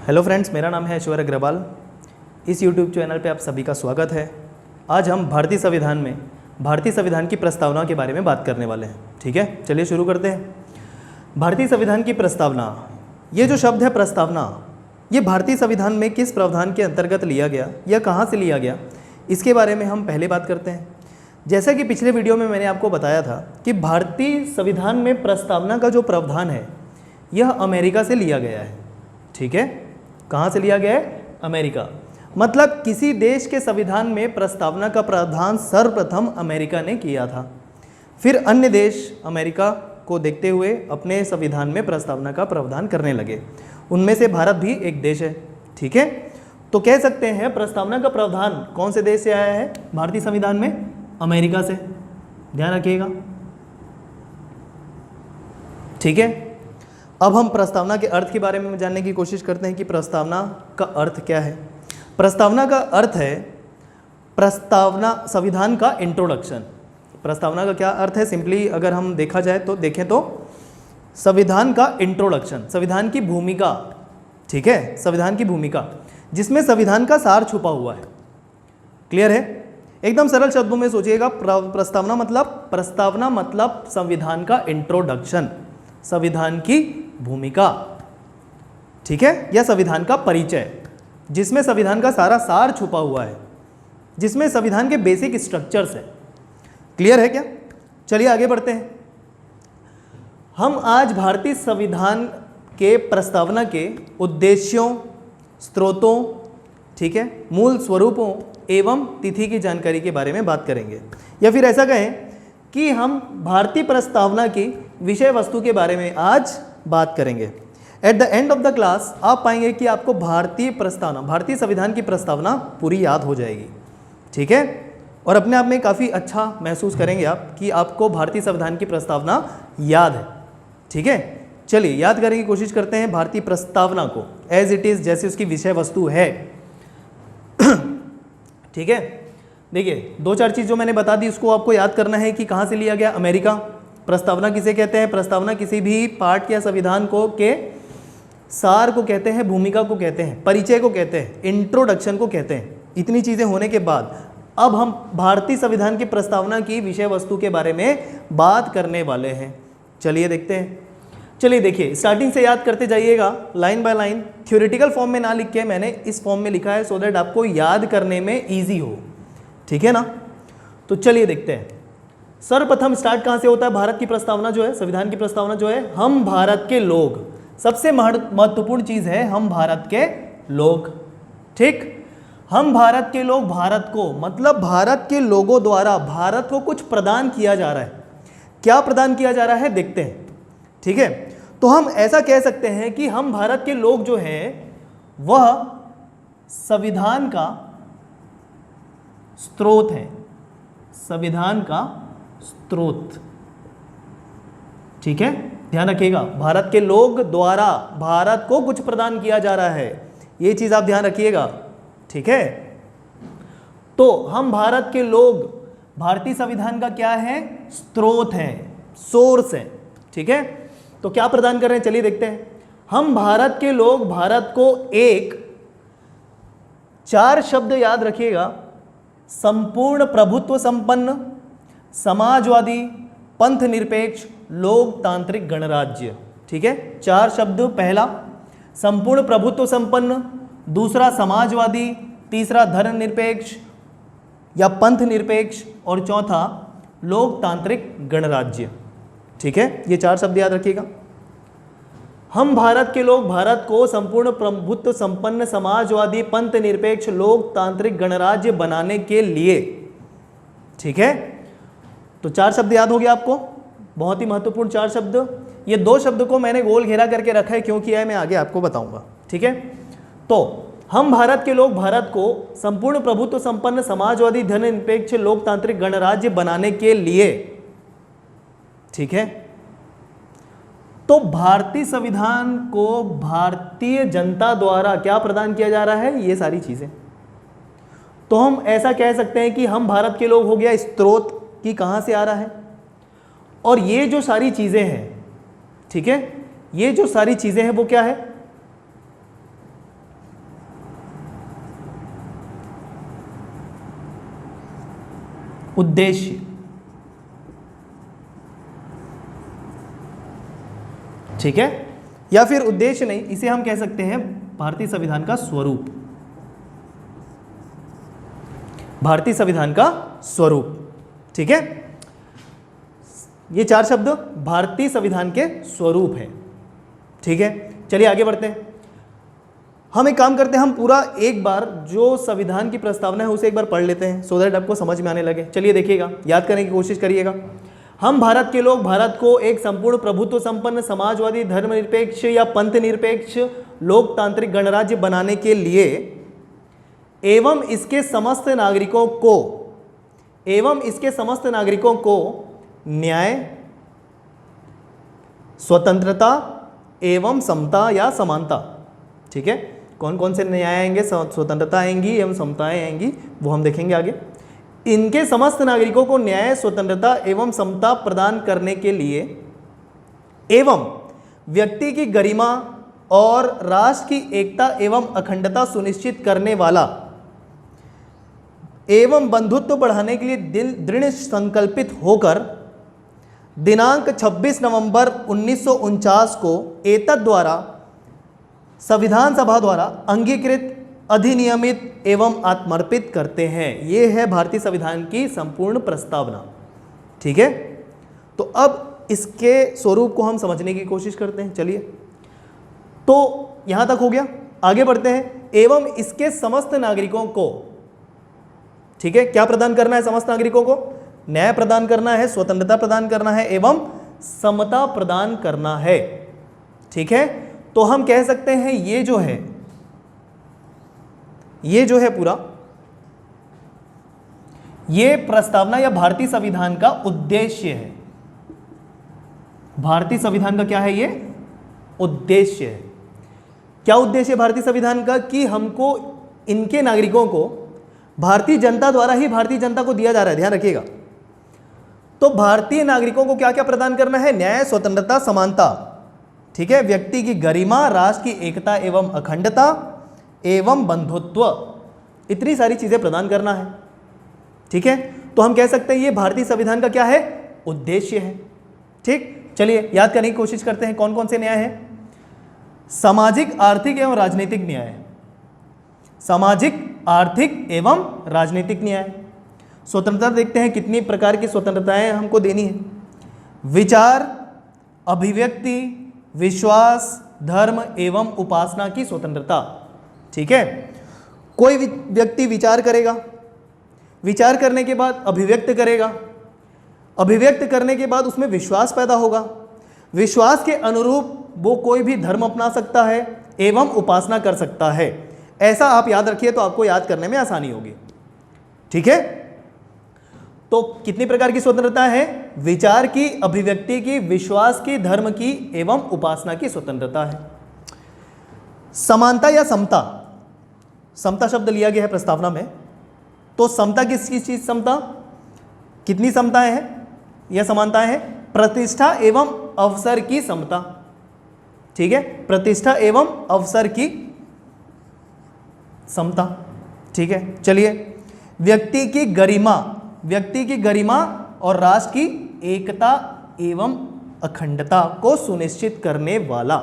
Hello friends, मेरा नाम है ऐश्वर्य अग्रवाल। इस यूट्यूब चैनल पे आप सभी का स्वागत है। आज हम भारतीय संविधान की प्रस्तावना के बारे में बात करने वाले हैं। ठीक है, चलिए शुरू करते हैं। भारतीय संविधान की प्रस्तावना, ये जो शब्द है प्रस्तावना, ये भारतीय संविधान में किस प्रावधान के अंतर्गत लिया गया या कहाँ से लिया गया, इसके बारे में हम पहले बात करते हैं। जैसा कि पिछले वीडियो में मैंने आपको बताया था कि भारतीय संविधान में प्रस्तावना का जो प्रावधान है यह अमेरिका से लिया गया है। ठीक है, कहाँ से लिया गया है? अमेरिका। मतलब किसी देश के संविधान में प्रस्तावना का प्रावधान सर्वप्रथम अमेरिका ने किया था। फिर अन्य देश अमेरिका को देखते हुए अपने संविधान में प्रस्तावना का प्रावधान करने लगे। उनमें से भारत भी एक देश है। ठीक है, तो कह सकते हैं प्रस्तावना का प्रावधान कौन से देश से आया है? भारतीय संविधान में अमेरिका से। ध्यान रखिएगा। ठीक है, अब हम प्रस्तावना के अर्थ के बारे में जानने की कोशिश करते हैं कि प्रस्तावना का अर्थ क्या है। प्रस्तावना का अर्थ है प्रस्तावना संविधान का इंट्रोडक्शन। प्रस्तावना का क्या अर्थ है? सिंपली अगर हम देखा जाए तो देखें तो संविधान का इंट्रोडक्शन, संविधान की भूमिका। ठीक है, संविधान की भूमिका जिसमें संविधान का सार छुपा हुआ है। क्लियर है? एकदम सरल शब्दों में सोचिएगा। प्रस्तावना मतलब संविधान का इंट्रोडक्शन, संविधान की भूमिका। ठीक है, या संविधान का परिचय जिसमें संविधान का सारा सार छुपा हुआ है, जिसमें संविधान के बेसिक स्ट्रक्चर्स है। क्लियर है क्या? चलिए आगे बढ़ते हैं। हम आज भारतीय संविधान के प्रस्तावना के उद्देश्यों, स्रोतों, ठीक है, मूल स्वरूपों एवं तिथि की जानकारी के बारे में बात करेंगे। या फिर ऐसा कहें कि हम भारतीय प्रस्तावना की विषय वस्तु के बारे में आज बात करेंगे। At the end of the class आप पाएंगे कि आपको भारतीय संविधान की प्रस्तावना पूरी याद हो जाएगी। ठीक है, और अपने आप में काफ़ी अच्छा महसूस करेंगे आप कि आपको भारतीय संविधान की प्रस्तावना याद है। ठीक है, चलिए याद करने की कोशिश करते हैं भारतीय प्रस्तावना को एज इट इज़, जैसे उसकी विषय वस्तु है। ठीक है, देखिए दो चार चीज़ जो मैंने बता दी उसको आपको याद करना है कि कहाँ से लिया गया? अमेरिका। प्रस्तावना किसे कहते हैं? प्रस्तावना किसी भी पाठ या संविधान को के सार को कहते हैं, भूमिका को कहते हैं, परिचय को कहते हैं, इंट्रोडक्शन को कहते हैं। इतनी चीज़ें होने के बाद अब हम भारतीय संविधान की प्रस्तावना की विषय वस्तु के बारे में बात करने वाले हैं। चलिए देखते हैं। चलिए देखिए, स्टार्टिंग से याद करते जाइएगा, line by line. Theoretical form में ना लिख के मैंने इस फॉर्म में लिखा है सो दैट आपको याद करने में ईजी हो। ठीक है ना? तो चलिए देखते हैं। सर्वप्रथम स्टार्ट कहाँ से होता है? भारत की प्रस्तावना जो है, संविधान की प्रस्तावना जो है, हम भारत के लोग, सबसे महत्वपूर्ण चीज है हम भारत के लोग। ठीक, हम भारत के लोग, भारत को मतलब भारत के लोगों द्वारा भारत को कुछ प्रदान किया जा रहा है। क्या प्रदान किया जा रहा है देखते हैं। ठीक है, तो हम ऐसा कह सकते हैं कि हम भारत के लोग जो हैं वह संविधान का स्रोत है, संविधान का स्रोत। ठीक है, ध्यान रखिएगा, भारत के लोग द्वारा भारत को कुछ प्रदान किया जा रहा है, ये चीज आप ध्यान रखिएगा। ठीक है, तो हम भारत के लोग भारतीय संविधान का क्या है? स्रोत है, सोर्स है। ठीक है, तो क्या प्रदान कर रहे हैं? चलिए देखते हैं। हम भारत के लोग भारत को एक, चार शब्द याद रखिएगा, संपूर्ण प्रभुत्व संपन्न, समाजवादी, पंथ निरपेक्ष, लोकतांत्रिक गणराज्य। ठीक है, चार शब्द। पहला संपूर्ण प्रभुत्व संपन्न, दूसरा समाजवादी, तीसरा धर्मनिरपेक्ष या पंथ निरपेक्ष और चौथा लोकतांत्रिक गणराज्य। ठीक है, ये चार शब्द याद रखिएगा। हम भारत के लोग भारत को संपूर्ण प्रभुत्व संपन्न, समाजवादी, पंथ निरपेक्ष, लोकतांत्रिक गणराज्य बनाने के लिए। ठीक है, तो चार शब्द याद हो गया आपको, बहुत ही महत्वपूर्ण चार शब्द। ये दो शब्द को मैंने गोल घेरा करके रखा है, क्योंकि है मैं आगे आपको बताऊंगा। ठीक है, तो हम भारत के लोग भारत को संपूर्ण प्रभुत्व संपन्न, समाजवादी, धर्मनिरपेक्ष, लोकतांत्रिक गणराज्य बनाने के लिए। ठीक है, तो भारतीय संविधान को भारतीय जनता द्वारा क्या प्रदान किया जा रहा है? ये सारी चीजें। तो हम ऐसा कह सकते हैं कि हम भारत के लोग हो गया, स्रोत की कहां से आ रहा है, और ये जो सारी चीजें हैं, ठीक है, ये जो सारी चीजें हैं वो क्या है? उद्देश्य, ठीक है, या फिर उद्देश्य नहीं, इसे हम कह सकते हैं भारतीय संविधान का स्वरूप, भारतीय संविधान का स्वरूप, ठीक है। ये चार शब्द भारतीय संविधान के स्वरूप है, ठीक है। चलिए आगे बढ़ते हैं। हम एक काम करते हैं, हम पूरा एक बार जो संविधान की प्रस्तावना है उसे एक बार पढ़ लेते हैं, सो दैट आपको समझ में आने लगे। चलिए देखिएगा, याद करने की कोशिश करिएगा। हम भारत के लोग भारत को एक संपूर्ण प्रभुत्व संपन्न समाजवादी धर्मनिरपेक्ष या पंथ निरपेक्ष लोकतांत्रिक गणराज्य बनाने के लिए एवं इसके समस्त नागरिकों को न्याय, स्वतंत्रता एवं समता या समानता, ठीक है। कौन कौन से न्याय आएंगे, स्वतंत्रता आएंगी एवं समताएं आएंगी, वो हम देखेंगे आगे। इनके समस्त नागरिकों को न्याय, स्वतंत्रता एवं समता प्रदान करने के लिए एवं व्यक्ति की गरिमा और राष्ट्र की एकता एवं अखंडता सुनिश्चित करने वाला एवं बंधुत्व बढ़ाने के लिए दृढ़ संकल्पित होकर दिनांक 26 नवंबर 1949 को एतद द्वारा संविधान सभा द्वारा अंगीकृत, अधिनियमित एवं आत्मर्पित करते हैं। ये है भारतीय संविधान की संपूर्ण प्रस्तावना, ठीक है। तो अब इसके स्वरूप को हम समझने की कोशिश करते हैं। चलिए, तो यहां तक हो गया, आगे बढ़ते हैं। एवं इसके समस्त नागरिकों को, ठीक है, क्या प्रदान करना है समस्त नागरिकों को? न्याय प्रदान करना है, स्वतंत्रता प्रदान करना है एवं समता प्रदान करना है, ठीक है। तो हम कह सकते हैं ये जो है पूरा, ये प्रस्तावना या भारतीय संविधान का उद्देश्य है। भारतीय संविधान का क्या है? ये उद्देश्य है। क्या उद्देश्य है भारतीय संविधान का? कि हमको, इनके नागरिकों को भारतीय जनता द्वारा ही भारतीय जनता को दिया जा रहा है, ध्यान रखिएगा। तो भारतीय नागरिकों को क्या क्या प्रदान करना है? न्याय, स्वतंत्रता, समानता, ठीक है, व्यक्ति की गरिमा, राष्ट्र की एकता एवं अखंडता एवं बंधुत्व, इतनी सारी चीजें प्रदान करना है, ठीक है। तो हम कह सकते हैं ये भारतीय संविधान का क्या है? उद्देश्य है, ठीक। चलिए याद करने की कोशिश करते हैं कौन कौन से न्याय है। सामाजिक, आर्थिक एवं राजनीतिक न्याय, सामाजिक, आर्थिक एवं राजनीतिक न्याय। स्वतंत्रता देखते हैं कितनी प्रकार की स्वतंत्रताएं हमको देनी है। विचार, अभिव्यक्ति, विश्वास, धर्म एवं उपासना की स्वतंत्रता, ठीक है। कोई व्यक्ति विचार करेगा, विचार करने के बाद अभिव्यक्त करेगा, अभिव्यक्त करने के बाद उसमें विश्वास पैदा होगा, विश्वास के अनुरूप वो कोई भी धर्म अपना सकता है एवं उपासना कर सकता है। ऐसा आप याद रखिए तो आपको याद करने में आसानी होगी, ठीक है। तो कितनी प्रकार की स्वतंत्रता है? विचार की, अभिव्यक्ति की, विश्वास की, धर्म की एवं उपासना की स्वतंत्रता है। समानता या समता, समता शब्द लिया गया है प्रस्तावना में। तो समता किसकी चीज? समता, कितनी समताएं हैं या समानताएं हैं? प्रतिष्ठा एवं अवसर की समता, ठीक है, प्रतिष्ठा एवं अवसर की समता, ठीक है। चलिए, व्यक्ति की गरिमा, व्यक्ति की गरिमा और राष्ट्र की एकता एवं अखंडता को सुनिश्चित करने वाला,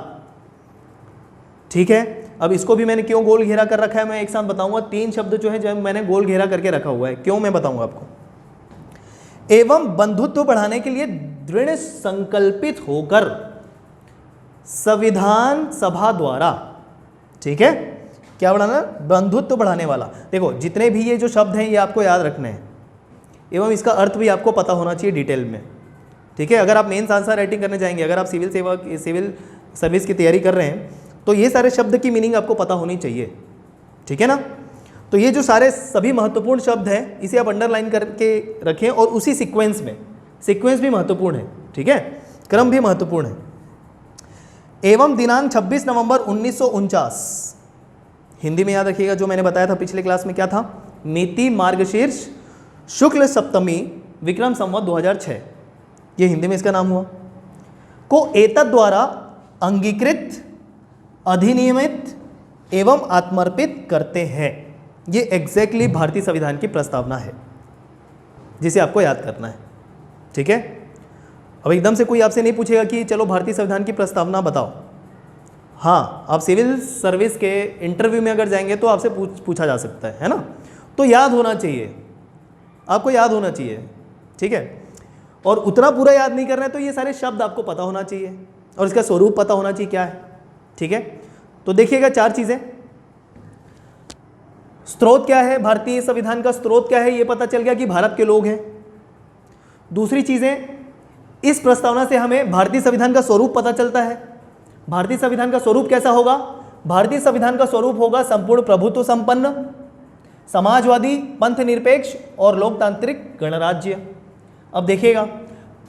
ठीक है। अब इसको भी मैंने क्यों गोल घेरा कर रखा है मैं एक साथ बताऊंगा। तीन शब्द जो है जब मैंने गोल घेरा करके रखा हुआ है, क्यों मैं बताऊंगा आपको। एवं बंधुत्व बढ़ाने के लिए दृढ़ संकल्पित होकर संविधान सभा द्वारा, ठीक है, क्या बढ़ाना? बंधुत्व बढ़ाने वाला। देखो जितने भी ये जो शब्द हैं ये आपको याद रखने हैं एवं इसका अर्थ भी आपको पता होना चाहिए डिटेल में, ठीक है। अगर आप मेंस आंसर राइटिंग करने जाएंगे, अगर आप सिविल सर्विस की तैयारी कर रहे हैं तो ये सारे शब्द की मीनिंग आपको पता होनी चाहिए, ठीक है ना। तो ये जो सारे सभी महत्वपूर्ण शब्द हैं इसे आप अंडरलाइन करके रखें और उसी सीक्वेंस में, सीक्वेंस भी महत्वपूर्ण है, ठीक है, क्रम भी महत्वपूर्ण है। एवं दिनांक 26 नवंबर 1949, हिंदी में याद रखिएगा जो मैंने बताया था पिछले क्लास में, क्या था? नीति मार्गशीर्ष शुक्ल सप्तमी विक्रम संवत 2006, ये हिंदी में इसका नाम हुआ, को एतद द्वारा अंगीकृत, अधिनियमित एवं आत्मर्पित करते हैं। ये एग्जैक्टली भारतीय संविधान की प्रस्तावना है, जिसे आपको याद करना है। ठीक है, अब एकदम से कोई आपसे नहीं पूछेगा कि चलो भारतीय संविधान की प्रस्तावना बताओ। हाँ, आप सिविल सर्विस के इंटरव्यू में अगर जाएंगे तो आपसे पूछा जा सकता है ना। तो याद होना चाहिए, आपको याद होना चाहिए। ठीक है, और उतना पूरा याद नहीं करना है तो ये सारे शब्द आपको पता होना चाहिए और इसका स्वरूप पता होना चाहिए क्या है। ठीक है, तो देखिएगा 4 चीज़ें। स्रोत क्या है, भारतीय संविधान का स्रोत क्या है, ये पता चल गया कि भारत के लोग हैं। दूसरी चीज़ें, इस प्रस्तावना से हमें भारतीय संविधान का स्वरूप पता चलता है। भारतीय संविधान का स्वरूप कैसा होगा? भारतीय संविधान का स्वरूप होगा संपूर्ण प्रभुत्व संपन्न, समाजवादी, पंथ निरपेक्ष और लोकतांत्रिक गणराज्य। अब देखिएगा,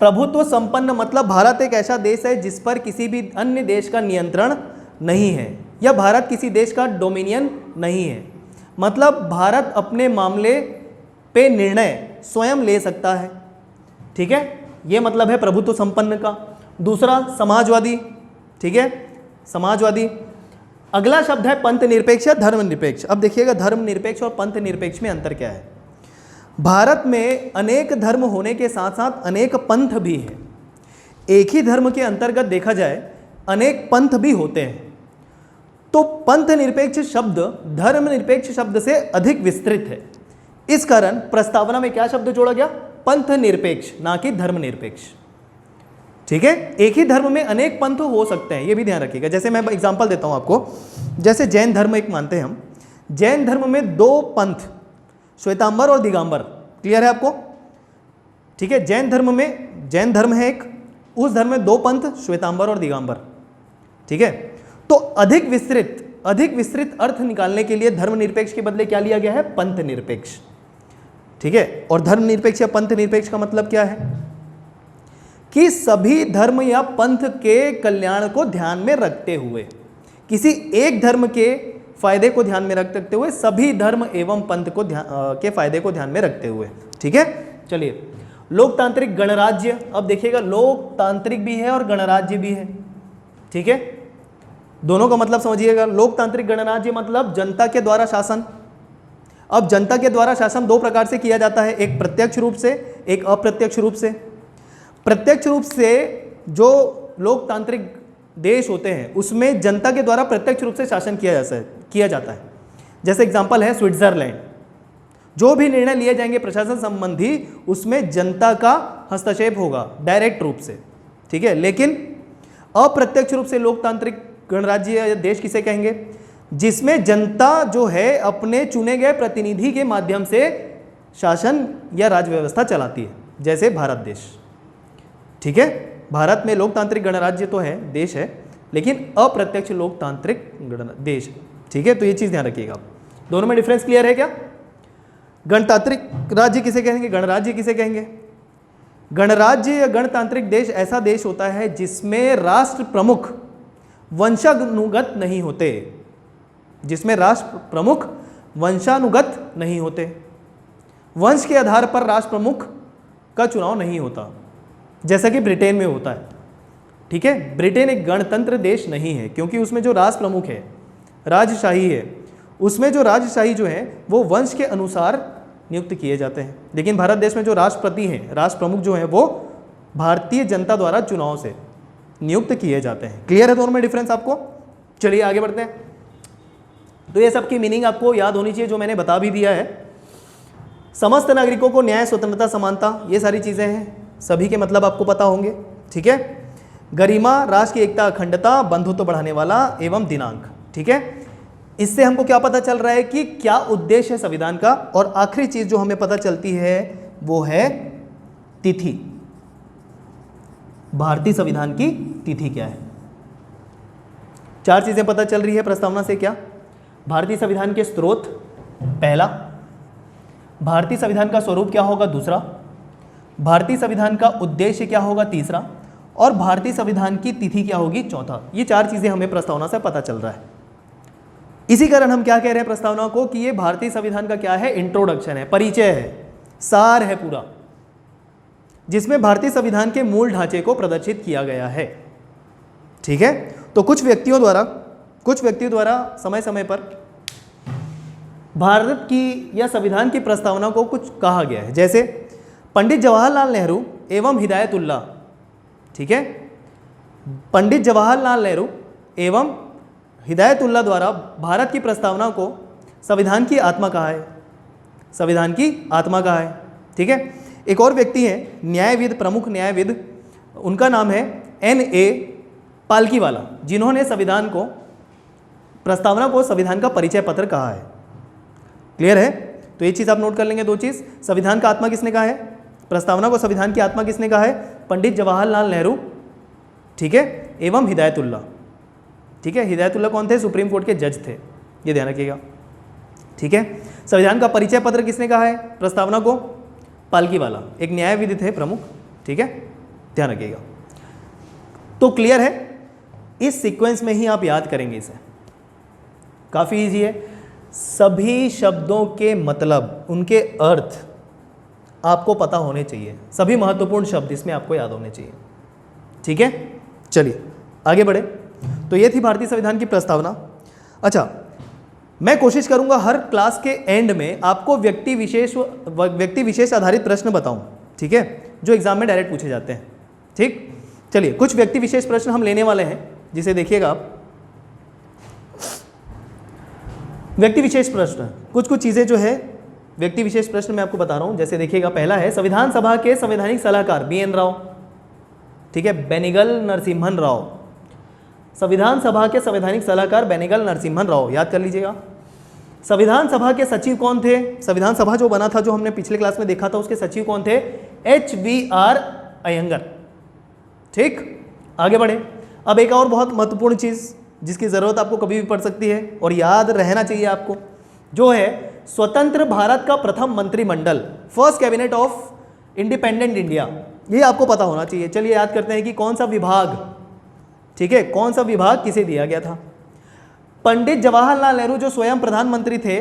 प्रभुत्व संपन्न मतलब भारत एक ऐसा देश है जिस पर किसी भी अन्य देश का नियंत्रण नहीं है, या भारत किसी देश का डोमिनियन नहीं है। मतलब भारत अपने मामले पे निर्णय स्वयं ले सकता है। ठीक है, ये मतलब है प्रभुत्व संपन्न का। दूसरा, समाजवादी। ठीक है, समाजवादी। अगला शब्द है पंथ निरपेक्ष या धर्मनिरपेक्ष। अब देखिएगा, धर्मनिरपेक्ष और पंथ निरपेक्ष में अंतर क्या है। भारत में अनेक धर्म होने के साथ साथ अनेक पंथ भी हैं। एक ही धर्म के अंतर्गत देखा जाए अनेक पंथ भी होते हैं। तो पंथ निरपेक्ष शब्द धर्मनिरपेक्ष शब्द से अधिक विस्तृत है। इस कारण प्रस्तावना में क्या शब्द जोड़ा गया? पंथ निरपेक्ष, ना कि धर्मनिरपेक्ष। ठीक है, एक ही धर्म में अनेक पंथ हो सकते हैं, ये भी ध्यान रखिएगा। जैसे मैं एग्जांपल देता हूं आपको, जैसे जैन धर्म एक मानते हैं हम। जैन धर्म में 2 पंथ, श्वेतांबर और दिगंबर। क्लियर है आपको? ठीक है, जैन धर्म है एक, उस धर्म में 2 पंथ, श्वेतांबर और दिगंबर। ठीक है, तो अधिक विस्तृत अर्थ निकालने के लिए धर्मनिरपेक्ष के बदले क्या लिया गया है? पंथ निरपेक्ष। ठीक है, और धर्मनिरपेक्ष या पंथ निरपेक्ष का मतलब क्या है? कि सभी धर्म या पंथ के कल्याण को ध्यान में रखते हुए, किसी एक धर्म के फायदे को ध्यान में रखते हुए, सभी धर्म एवं पंथ को के फायदे को ध्यान में रखते हुए। ठीक है, चलिए, लोकतांत्रिक गणराज्य। अब देखिएगा, लोकतांत्रिक भी है और गणराज्य भी है। ठीक है, दोनों का मतलब समझिएगा। लोकतांत्रिक गणराज्य मतलब जनता के द्वारा शासन। अब जनता के द्वारा शासन 2 प्रकार से किया जाता है, एक प्रत्यक्ष रूप से, एक अप्रत्यक्ष रूप से। प्रत्यक्ष रूप से जो लोकतांत्रिक देश होते हैं उसमें जनता के द्वारा प्रत्यक्ष रूप से शासन किया जाता है। जैसे एग्जांपल है स्विट्जरलैंड। जो भी निर्णय लिए जाएंगे प्रशासन संबंधी, उसमें जनता का हस्तक्षेप होगा डायरेक्ट रूप से। ठीक है, लेकिन अप्रत्यक्ष रूप से लोकतांत्रिक गणराज्य या देश किसे कहेंगे? जिसमें जनता जो है अपने चुने गए प्रतिनिधि के माध्यम से शासन या राज्य व्यवस्था चलाती है, जैसे भारत देश। ठीक है, भारत में लोकतांत्रिक गणराज्य तो है, देश है, लेकिन अप्रत्यक्ष लोकतांत्रिक देश। ठीक है, तो ये चीज़ ध्यान रखिएगा। दोनों में डिफरेंस क्लियर है क्या? गणतांत्रिक राज्य किसे कहेंगे, गणराज्य किसे कहेंगे? गणराज्य या गणतांत्रिक देश ऐसा देश होता है जिसमें राष्ट्र प्रमुख वंशानुगत नहीं होते, जिसमें राष्ट्र प्रमुख वंशानुगत नहीं होते। वंश के आधार पर राष्ट्र प्रमुख का चुनाव नहीं होता, जैसा कि ब्रिटेन में होता है। ठीक है, ब्रिटेन एक गणतंत्र देश नहीं है, क्योंकि उसमें जो राष्ट्र प्रमुख है, राजशाही है, उसमें जो राजशाही जो है वो वंश के अनुसार नियुक्त किए जाते हैं। लेकिन भारत देश में जो राष्ट्रपति हैं, राष्ट्र प्रमुख जो हैं, वो भारतीय जनता द्वारा चुनाव से नियुक्त किए जाते हैं। क्लियर है दोनों में डिफरेंस आपको? चलिए आगे बढ़ते हैं। तो ये सब की मीनिंग आपको याद होनी चाहिए, जो मैंने बता भी दिया है। समस्त नागरिकों को न्याय, स्वतंत्रता, समानता, ये सारी चीज़ें हैं, सभी के मतलब आपको पता होंगे। ठीक है, गरिमा, राष्ट्र की एकता, अखंडता, बंधुत्व बढ़ाने वाला एवं दिनांक। ठीक है, इससे हमको क्या पता चल रहा है कि क्या उद्देश्य है संविधान का। और आखिरी चीज जो हमें पता चलती है वो है तिथि। भारतीय संविधान की तिथि क्या है? 4 चीजें पता चल रही है प्रस्तावना से। क्या? भारतीय संविधान के स्रोत पहला, भारतीय संविधान का स्वरूप क्या होगा दूसरा, भारतीय संविधान का उद्देश्य क्या होगा तीसरा, और भारतीय संविधान की तिथि क्या होगी चौथा। ये 4 चीजें हमें प्रस्तावना से पता चल रहा है। इसी कारण हम क्या कह रहे हैं प्रस्तावना को कि ये भारतीय संविधान का क्या है, इंट्रोडक्शन है, परिचय है, सार है पूरा, जिसमें भारतीय संविधान के मूल ढांचे को प्रदर्शित किया गया है। ठीक है, तो कुछ व्यक्तियों द्वारा समय समय पर भारत की या संविधान की प्रस्तावना को कुछ कहा गया है। जैसे पंडित जवाहरलाल नेहरू एवं हिदायतुल्लाह, ठीक है, पंडित जवाहरलाल नेहरू एवं हिदायतुल्लाह द्वारा भारत की प्रस्तावना को संविधान की आत्मा कहा है, संविधान की आत्मा कहा है, ठीक है। एक और व्यक्ति हैं न्यायविद, प्रमुख न्यायविद, उनका नाम है N.A. पालकीवाला, जिन्होंने संविधान को, प्रस्तावना को संविधान का परिचय पत्र कहा है। क्लियर है? तो ये चीज़ आप नोट कर लेंगे, दो चीज़, संविधान का आत्मा किसने कहा है, प्रस्तावना को संविधान की आत्मा किसने कहा है, पंडित जवाहरलाल नेहरू, ठीक है, एवं हिदायतुल्लाह, ठीक है। हिदायतुल्लाह कौन थे, सुप्रीम कोर्ट के जज थे, ये ध्यान रखिएगा, ठीक है। संविधान का परिचय पत्र किसने कहा है, प्रस्तावना को, पालकीवाला, एक न्यायविद थे प्रमुख, ठीक है, ध्यान रखिएगा। तो क्लियर है, इस सीक्वेंस में ही आप याद करेंगे इसे, काफ़ी इजी है। सभी शब्दों के मतलब, उनके अर्थ आपको पता होने चाहिए, सभी महत्वपूर्ण शब्द इसमें आपको याद होने चाहिए, ठीक है। चलिए आगे बढ़े। तो ये थी भारतीय संविधान की प्रस्तावना। अच्छा, मैं कोशिश करूंगा हर क्लास के एंड में आपको व्यक्ति विशेष आधारित प्रश्न बताऊं, ठीक है, जो एग्जाम में डायरेक्ट पूछे जाते हैं, ठीक। चलिए कुछ व्यक्ति विशेष प्रश्न हम लेने वाले हैं, जिसे देखिएगा आप। व्यक्ति विशेष प्रश्न, कुछ चीज़ें जो है व्यक्ति विशेष प्रश्न मैं आपको बता रहा हूं, जैसे देखिएगा, पहला है संविधान सभा के संवैधानिक सलाहकार BN राव, ठीक है, बेनिगल नरसिम्हन राव, संविधान सभा के संवैधानिक सलाहकार बेनिगल नरसिम्हन राव, याद कर लीजिएगा। संविधान सभा के सचिव कौन थे, संविधान सभा जो बना था, जो हमने पिछले क्लास में देखा था, उसके सचिव कौन थे, HBR अयंगर, ठीक। आगे बढ़े। अब एक और बहुत महत्वपूर्ण चीज़ जिसकी ज़रूरत आपको कभी भी पड़ सकती है और याद रहना चाहिए आपको, जो है स्वतंत्र भारत का प्रथम मंत्रिमंडल, first cabinet of independent India, ये आपको पता होना चाहिए। चलिए याद करते हैं कि कौन सा विभाग, ठीक है, कौन सा विभाग किसे दिया गया था। पंडित जवाहरलाल नेहरू जो स्वयं प्रधानमंत्री थे,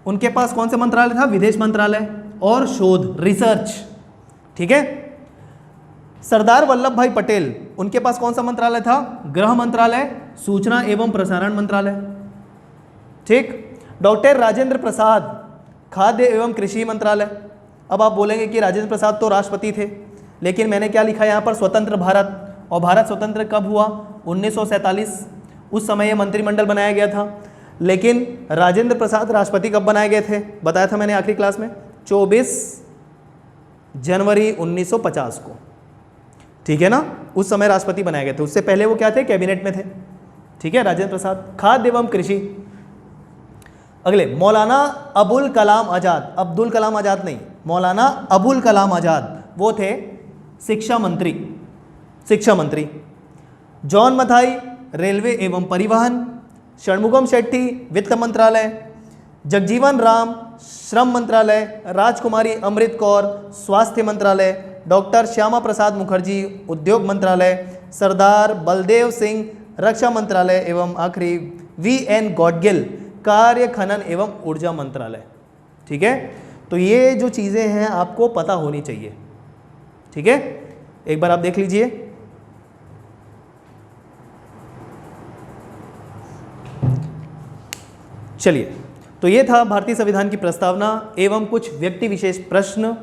उनके पास कौन सा मंत्रालय था, विदेश मंत्रालय और शोध, रिसर्च, ठीक है। सरदार वल्लभ भाई पटेल, उनके पास कौन सा मंत्रालय था, गृह मंत्रालय, सूचना एवं प्रसारण मंत्रालय, ठीक। डॉक्टर राजेंद्र प्रसाद, खाद्य एवं कृषि मंत्रालय। अब आप बोलेंगे कि राजेंद्र प्रसाद तो राष्ट्रपति थे, लेकिन मैंने क्या लिखा यहाँ पर, स्वतंत्र भारत, और भारत स्वतंत्र कब हुआ, 1947, उस समय ये मंत्रिमंडल बनाया गया था। लेकिन राजेंद्र प्रसाद राष्ट्रपति कब बनाए गए थे, बताया था मैंने आखिरी क्लास में, 24 जनवरी 1950 को, ठीक है ना, उस समय राष्ट्रपति बनाए गए थे। उससे पहले वो क्या थे, कैबिनेट में थे, ठीक है, राजेंद्र प्रसाद। खाद्य एवं कृषि, अगले मौलाना अबुल कलाम आज़ाद, अब्दुल कलाम आज़ाद नहीं, मौलाना अबुल कलाम आज़ाद, वो थे शिक्षा मंत्री, शिक्षा मंत्री। जॉन मथाई, रेलवे एवं परिवहन। षणमुगम शेट्टी, वित्त मंत्रालय। जगजीवन राम, श्रम मंत्रालय। राजकुमारी अमृत कौर, स्वास्थ्य मंत्रालय। डॉक्टर श्यामा प्रसाद मुखर्जी, उद्योग मंत्रालय। सरदार बलदेव सिंह, रक्षा मंत्रालय। एवं आखिरी VN गॉडगिल, कार्य खनन एवं ऊर्जा मंत्रालय, ठीक है। तो ये जो चीज़ें हैं आपको पता होनी चाहिए, ठीक है, एक बार आप देख लीजिए। चलिए, तो ये था भारतीय संविधान की प्रस्तावना एवं कुछ व्यक्ति विशेष प्रश्न।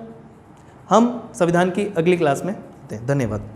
हम संविधान की अगली क्लास में, धन्यवाद।